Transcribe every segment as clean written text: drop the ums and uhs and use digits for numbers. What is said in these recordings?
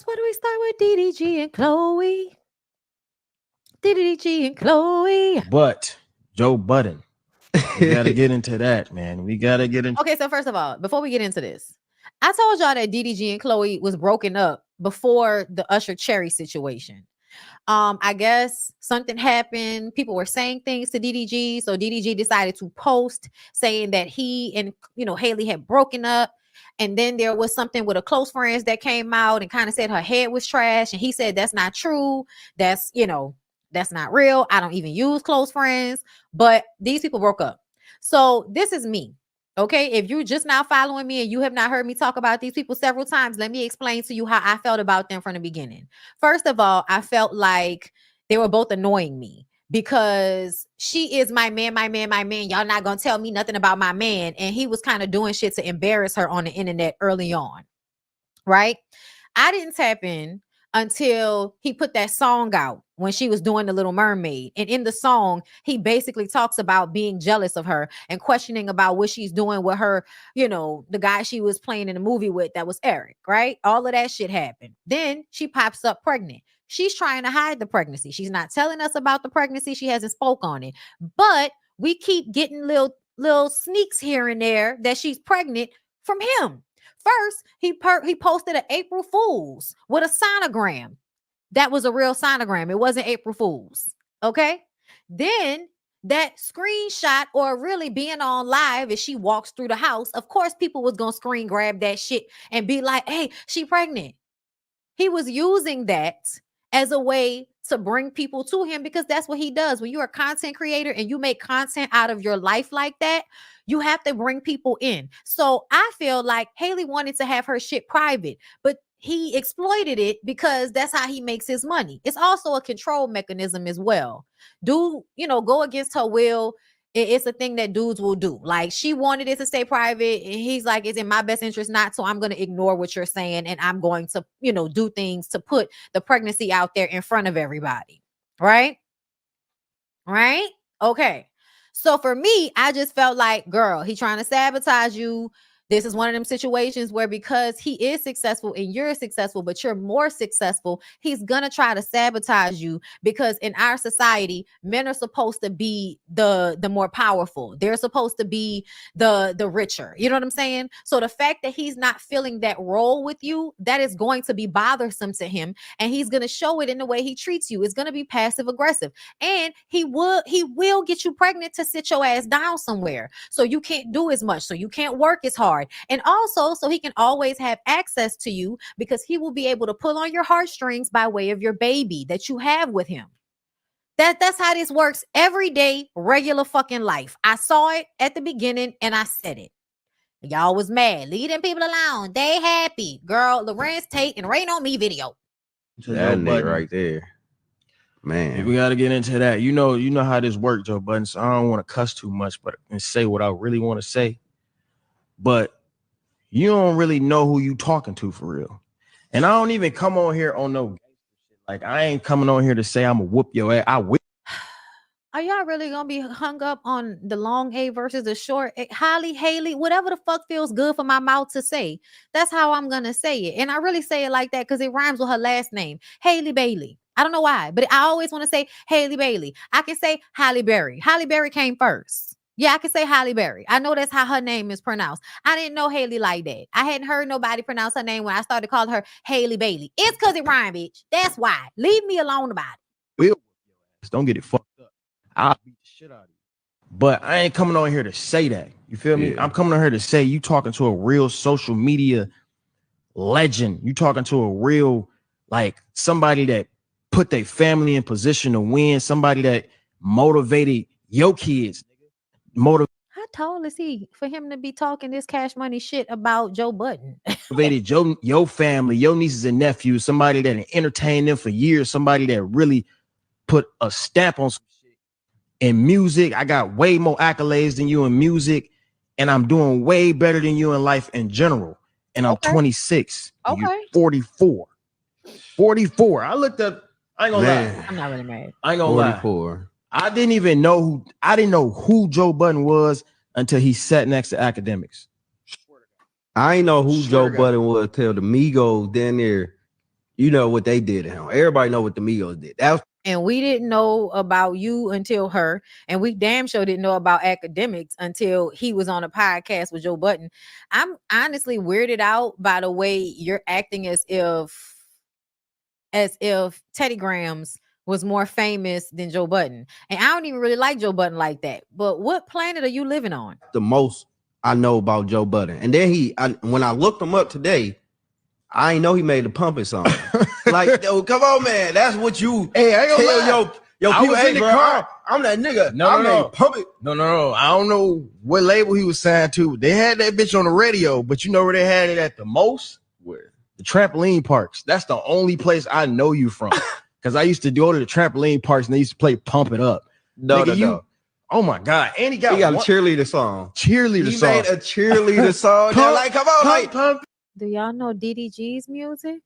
Where do we start with DDG and Chloe? DDG and Chloe. But Joe Budden, we got to get into that, man. We got to get into. Okay, so first of all, before we get into this, I told y'all that DDG and Chloe was broken up before the Usher Cherry situation. I guess something happened. People were saying things to DDG, so DDG decided to post saying that he and Halle had broken up. And then there was something with a close friends that came out and kind of said her head was trash, and he said that's not true. That's that's not real. I don't even use close friends. But these people broke up. So this is me. Okay, if you're just now following me and you have not heard me talk about these people several times, let me explain to you how I felt about them from the beginning. First of all, I felt like they were both annoying me because she is my man, my man, my man. Y'all not gonna tell me nothing about my man. And he was kind of doing shit to embarrass her on the internet early on, right? I didn't tap in until he put that song out when she was doing The Little Mermaid. And in the song, he basically talks about being jealous of her and questioning about what she's doing with her, the guy she was playing in the movie with, that was Eric, right? All of that shit happened. Then she pops up pregnant. She's trying to hide the pregnancy. She's not telling us about the pregnancy. She hasn't spoke on it. But we keep getting little sneaks here and there that she's pregnant from him. First, he posted an April Fool's with a sonogram. That was a real sonogram. It wasn't April Fool's. Okay. Then that screenshot, or really being on live as she walks through the house, of course, people was going to screen grab that shit and be like, hey, she pregnant. He was using that as a way to bring people to him, because that's what he does. When you're a content creator and you make content out of your life like that, you have to bring people in. So I feel like Halle wanted to have her shit private, but he exploited it because that's how he makes his money. It's also a control mechanism as well. Dude, go against her will. It's a thing that dudes will do. Like, she wanted it to stay private, and he's like, it's in my best interest not, so I'm going to ignore what you're saying, and I'm going to, do things to put the pregnancy out there in front of everybody. Right? Right? Okay. So for me, I just felt like, girl, he trying to sabotage you. This is one of them situations where, because he is successful and you're successful, but you're more successful, he's going to try to sabotage you, because in our society, men are supposed to be the more powerful. They're supposed to be the richer. You know what I'm saying? So the fact that he's not filling that role with you, that is going to be bothersome to him. And he's going to show it in the way he treats you. It's going to be passive aggressive. And he will get you pregnant to sit your ass down somewhere. So you can't do as much. So you can't work as hard. And also, so he can always have access to you, because he will be able to pull on your heartstrings by way of your baby that you have with him. That's how this works every day, regular fucking life. I saw it at the beginning and I said it. Y'all was mad. Leave them people alone. They happy. Girl, Lorenz Tate and Rain on Me video. That nigga right there. Man. We got to get into that. You know how this works, Joe Budden. So I don't want to cuss too much, and say what I really want to say. But you don't really know who you talking to for real. And I don't even come on here on no, like, I ain't coming on here to say I'm gonna whoop your ass. I will. Are y'all really gonna be hung up on the long A versus the short A? Halle, whatever the fuck feels good for my mouth to say, that's how I'm gonna say it. And I really say it like that because it rhymes with her last name, Halle Bailey. I don't know why, but I always want to say Halle Bailey. I can say Halle Berry. Halle Berry came first. Yeah, I can say Halle Berry. I know that's how her name is pronounced. I didn't know Halle like that. I hadn't heard nobody pronounce her name when I started calling her Halle Bailey. It's because it rhymes, bitch. That's why. Leave me alone about it. Don't get it fucked up. I'll beat the shit out of you. But I ain't coming on here to say that. You feel me? Yeah. I'm coming on here to say you talking to a real social media legend. You talking to a real, like, somebody that put their family in position to win. Somebody that motivated your kids. How tall is he for him to be talking this Cash Money shit about Joe Budden? Motivated your family, your nieces and nephews, somebody that entertained them for years, somebody that really put a stamp on some shit. In music, I got way more accolades than you in music, and I'm doing way better than you in life in general. And I'm 26. Okay. You're 44. 44. I looked up. I ain't gonna lie. I'm not really mad. I ain't gonna 44. Lie. I didn't know who Joe Budden was until he sat next to academics. I ain't know who Joe Budden was till the Migos down there You know what they did to him. Everybody know what the Migos did. That was And we didn't know about you until her. And we damn sure didn't know about academics until he was on a podcast with Joe Budden. I'm honestly weirded out by the way you're acting as if Teddy Grams was more famous than Joe Budden. And I don't even really like Joe Budden like that. But what planet are you living on? the most I know about Joe Budden. And then when I looked him up today, I ain't know he made the pumping song. Like, yo, come on, man. That's what you Hey, I ain't gonna tell lie. yo, I people, was hey, in the bro, car. I'm that nigga. No. Pump it. No. I don't know what label he was signed to. They had that bitch on the radio, but you know where they had it at the most? Where? The trampoline parks. That's the only place I know you from. Because I used to go to the trampoline parks and they used to play Pump It Up. No. Oh my God. And he got a cheerleader song. Cheerleader song. He made a cheerleader song. They're like, come on, pump. Do y'all know DDG's music?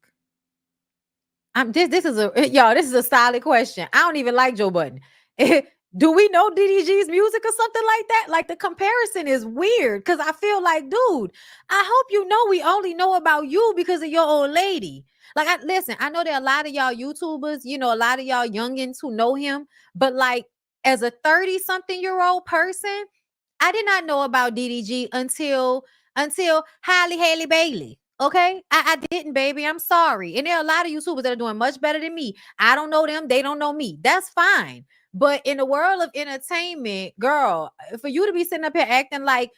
This is a solid question. I don't even like Joe Budden. Do we know DDG's music or something like that? Like the comparison is weird because I feel like, dude, I hope you know we only know about you because of your old lady. Like, listen, I know there are a lot of y'all YouTubers, a lot of y'all youngins who know him, but like as a 30-something-year-old person, I did not know about DDG until Halle Bailey. Okay, I didn't, baby. I'm sorry. And there are a lot of YouTubers that are doing much better than me. I don't know them. They don't know me. That's fine. But in the world of entertainment, girl, for you to be sitting up here acting like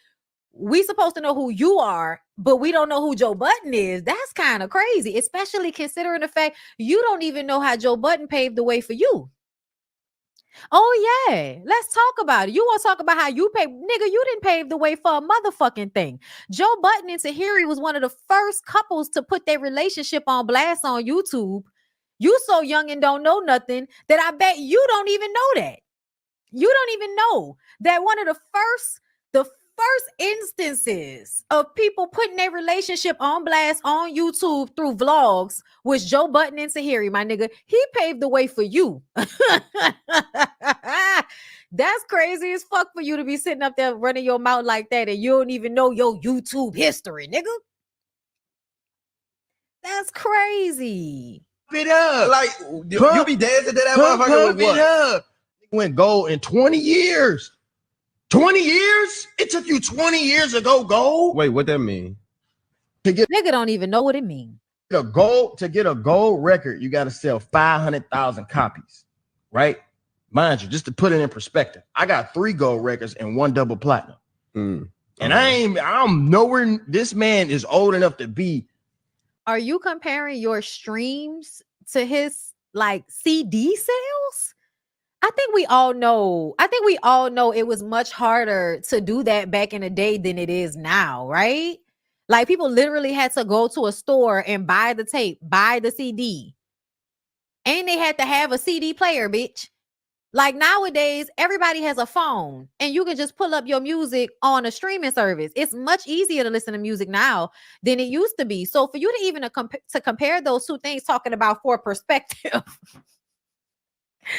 we supposed to know who you are, but we don't know who Joe Budden is, that's kind of crazy, especially considering the fact you don't even know how Joe Budden paved the way for you. Oh, yeah. Let's talk about it. You want to talk about how you paved? Nigga, you didn't pave the way for a motherfucking thing. Joe Budden and Tahiri was one of the first couples to put their relationship on blast on YouTube. You so young and don't know nothing that I bet you don't even know that. You don't even know that one of the first instances of people putting their relationship on blast on YouTube through vlogs was Joe Budden and Tahiri, my nigga. He paved the way for you. That's crazy as fuck for you to be sitting up there running your mouth like that and you don't even know your YouTube history, nigga. That's crazy. It up. Like, you be dancing to that motherfucker with what? It went gold in 20 years. 20 years? It took you 20 years to go gold? Wait, what that mean? Nigga don't even know what it means. To get a gold record, you got to sell 500,000 copies, right? Mind you, just to put it in perspective, I got 3 gold records and 1 double platinum. And I'm nowhere. This man is old enough to be. Are you comparing your streams to his like CD sales? I think we all know it was much harder to do that back in the day than it is now, right? Like people literally had to go to a store and buy the tape, buy the CD. And they had to have a CD player, bitch. Like nowadays, everybody has a phone and you can just pull up your music on a streaming service. It's much easier to listen to music now than it used to be. So for you to even compare those two things, talking about for perspective.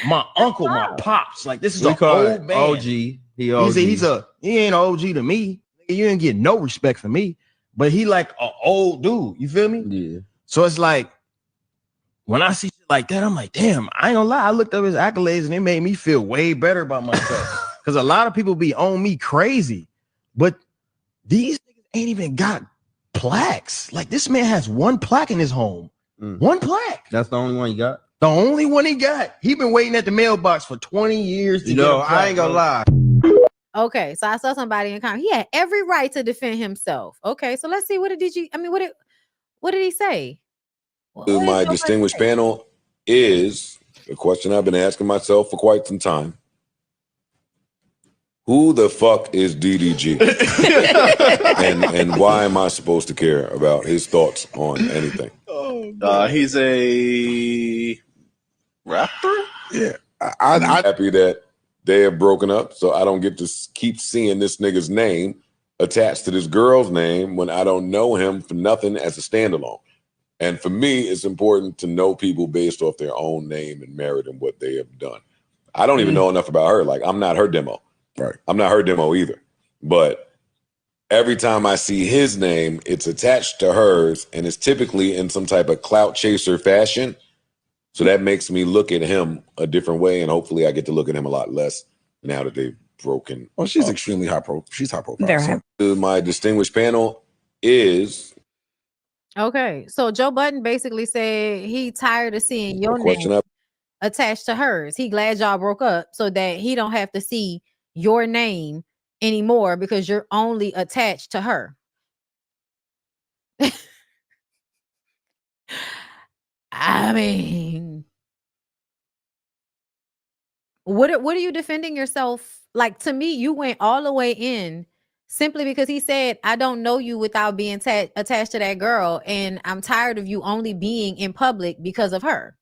My uncle, my pops, like this is an old man. OG. He ain't an OG to me. You didn't get no respect from me, but he like an old dude. You feel me? Yeah. So it's like when I see shit like that, I'm like, damn, I ain't gonna lie. I looked up his accolades and it made me feel way better about myself. Because a lot of people be on me crazy, but these niggas ain't even got plaques. Like this man has 1 plaque in his home. 1 plaque. That's the only one you got? The only one he got. He been waiting at the mailbox for 20 years to get a plaque, I ain't gonna lie. Okay, so I saw somebody in comment. He had every right to defend himself. Okay, so let's see what did he say? To my distinguished panel is a question I've been asking myself for quite some time. Who the fuck is DDG? and why am I supposed to care about his thoughts on anything? He's a rapper? Yeah. I'm happy that they have broken up, so I don't get to keep seeing this nigga's name attached to this girl's name when I don't know him for nothing as a standalone. And for me, it's important to know people based off their own name and merit and what they have done. I don't even know enough about her. Like, I'm not her demo. Right. I'm not her demo either. But every time I see his name, it's attached to hers, and it's typically in some type of clout chaser fashion. So that makes me look at him a different way, and hopefully I get to look at him a lot less now that they've broken. Well, she's extremely high profile. She's high profile. Very high. My distinguished panel is Okay, so Joe Budden basically said he tired of seeing your name attached to hers. He glad y'all broke up so that he don't have to see your name anymore because you're only attached to her. I mean, what are you defending yourself? Like, to me, you went all the way in simply because he said, I don't know you without being attached to that girl, and I'm tired of you only being in public because of her.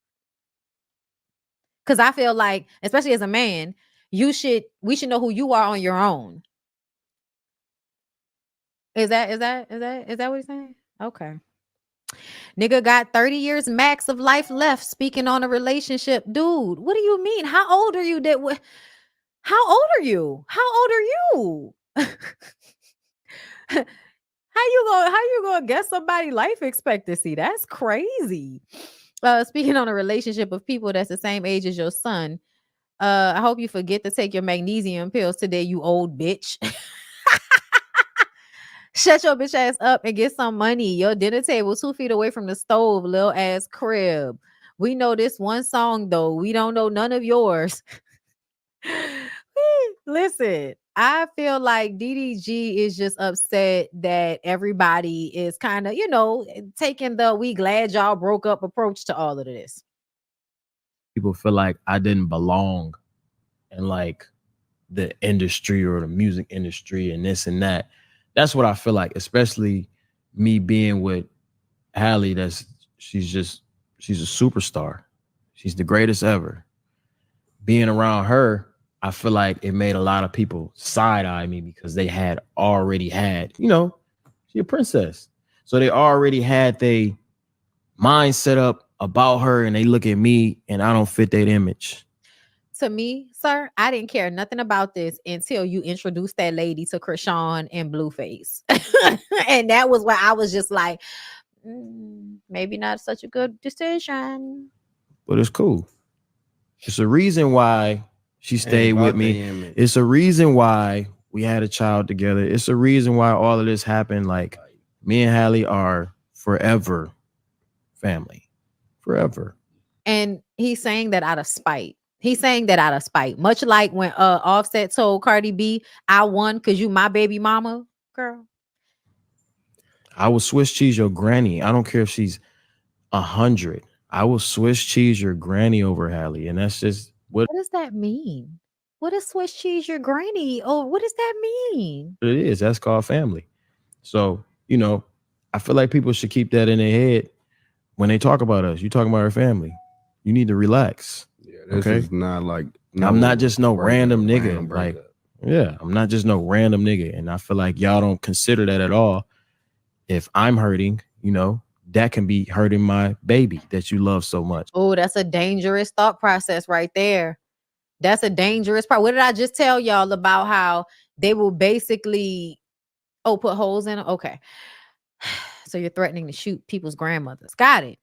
Because I feel like, especially as a man, we should know who you are on your own. Is that what he's saying? Okay. Nigga got 30 years max of life left. Speaking on a relationship, dude. What do you mean? How old are you? How old are you? How old are you? How you gonna guess somebody's life expectancy? That's crazy. Speaking on a relationship of people that's the same age as your son. I hope you forget to take your magnesium pills today, you old bitch. Shut your bitch ass up and get some money. Your dinner table 2 feet away from the stove, little ass crib. We know this one song though. We don't know none of yours. Listen, I feel like DDG is just upset that everybody is kind of, taking the "we glad y'all broke up" approach to all of this. People feel like I didn't belong in like the industry or the music industry and this and that. That's what I feel like, especially me being with Halle. She's a superstar. She's the greatest ever. Being around her, I feel like it made a lot of people side-eye me because they had already had, she's a princess. So they already had their mind set up about her, and they look at me and I don't fit that image. To me, sir, I didn't care nothing about this until you introduced that lady to Krishan and Blueface. And that was where I was just like, maybe not such a good decision. But it's cool. It's a reason why she stayed with me. It's a reason why we had a child together. It's a reason why all of this happened. Like, me and Halle are forever family. Forever. And he's saying that out of spite. Much like when Offset told Cardi B, I won because you my baby mama, girl. I will Swiss cheese your granny. I don't care if she's 100. I will Swiss cheese your granny over Halle. And that's just what does that mean? What is Swiss cheese your granny? Oh, what does that mean? It is. That's called family. So, I feel like people should keep that in their head when they talk about us. You talking about our family. You need to relax. This is not like I'm not just no random nigga. I'm not just no random nigga. And I feel like y'all don't consider that at all. If I'm hurting, that can be hurting my baby that you love so much. Oh, that's a dangerous thought process right there. That's a dangerous part. What did I just tell y'all about how they will basically put holes in them? Okay. So you're threatening to shoot people's grandmothers. Got it.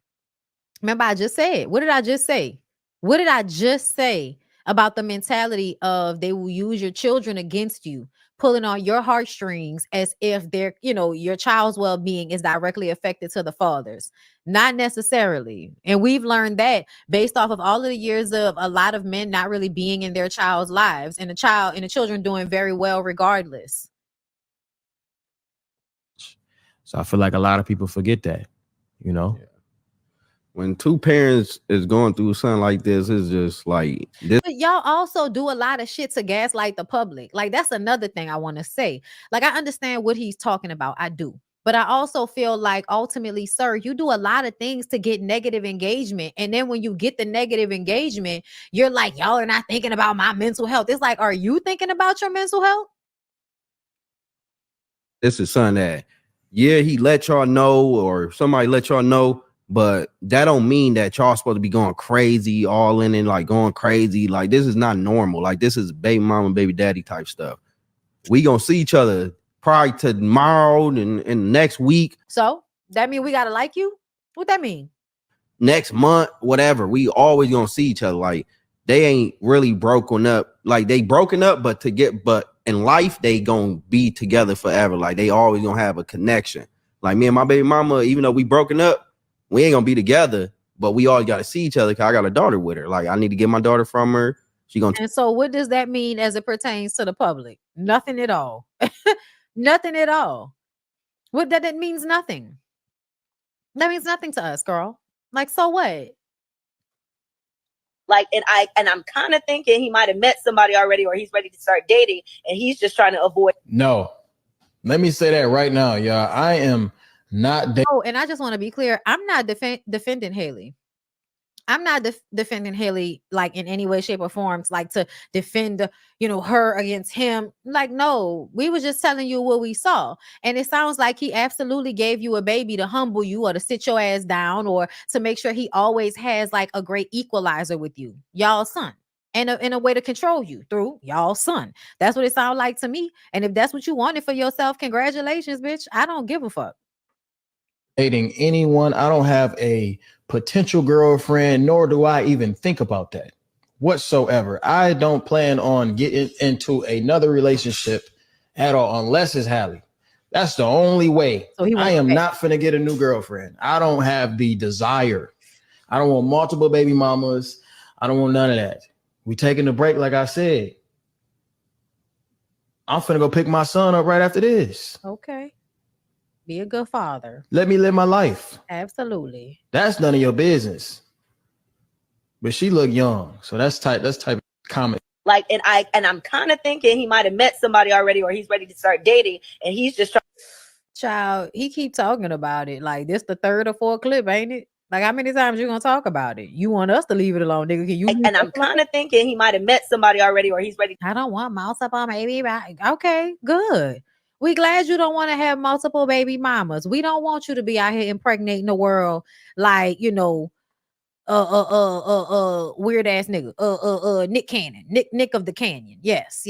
Remember, I just said, what did I just say? What did I just say about the mentality of they will use your children against you, pulling on your heartstrings as if they're, your child's well-being is directly affected to the fathers? Not necessarily. And we've learned that based off of all of the years of a lot of men not really being in their child's lives, and the children doing very well regardless. So I feel like a lot of people forget that, Yeah. When two parents is going through something like this, it's just like this. But y'all also do a lot of shit to gaslight the public. Like, that's another thing I want to say. Like, I understand what he's talking about. I do. But I also feel like ultimately, sir, you do a lot of things to get negative engagement. And then when you get the negative engagement, you're like, y'all are not thinking about my mental health. It's like, are you thinking about your mental health? This is something that, he let y'all know, or somebody let y'all know. But that don't mean that y'all supposed to be going crazy, all in and like going crazy. Like, this is not normal. Like, this is baby mama, baby daddy type stuff. We gonna see each other probably tomorrow and next week. So that mean we gotta like you? What that mean? Next month, whatever. We always gonna see each other. Like they ain't really broken up. Like they broken up, but in life they gonna be together forever. Like they always gonna have a connection. Like me and my baby mama, even though we broken up, we ain't gonna be together, but we always gotta see each other because I got a daughter with her. Like I need to get my daughter from her. She gonna. And so what does that mean as it pertains to the public? Nothing at all. Nothing at all. What that means nothing. That means nothing to us, girl. Like, so what? Like, and I'm kind of thinking he might have met somebody already, or he's ready to start dating, and he's just trying to avoid. No, let me say that right now, y'all. I am not. Oh, and I just want to be clear. I'm not defending Halle. I'm not defending Halle like in any way, shape, or forms, like to defend, her against him. Like, no, we were just telling you what we saw. And it sounds like he absolutely gave you a baby to humble you or to sit your ass down or to make sure he always has like a great equalizer with you, y'all's son. And in a way to control you through y'all's son. That's what it sounds like to me. And if that's what you wanted for yourself, congratulations, bitch. I don't give a fuck. Dating anyone. I don't have a potential girlfriend, nor do I even think about that whatsoever. I don't plan on getting into another relationship at all unless it's Halle. That's the only way. So I am not finna get a new girlfriend. I don't have the desire. I don't want multiple baby mamas. I don't want none of that. We taking a break, like I said. I'm finna go pick my son up right after this. Okay. Be a good father. Let me live my life. Absolutely. That's none of your business. But she look young, so that's type of comment. Like, and I'm kind of thinking he might have met somebody already, or he's ready to start dating, and he's just trying. Child, he keep talking about it. Like this the third or fourth clip, ain't it? Like how many times you gonna talk about it? You want us to leave it alone, nigga? Can you? And I'm kind of thinking he might have met somebody already, or he's ready. I don't want multiple baby. Okay, good. We glad you don't want to have multiple baby mamas. We don't want you to be out here impregnating the world like, weird ass nigga. Nick Cannon. Nick of the Canyon. Yes.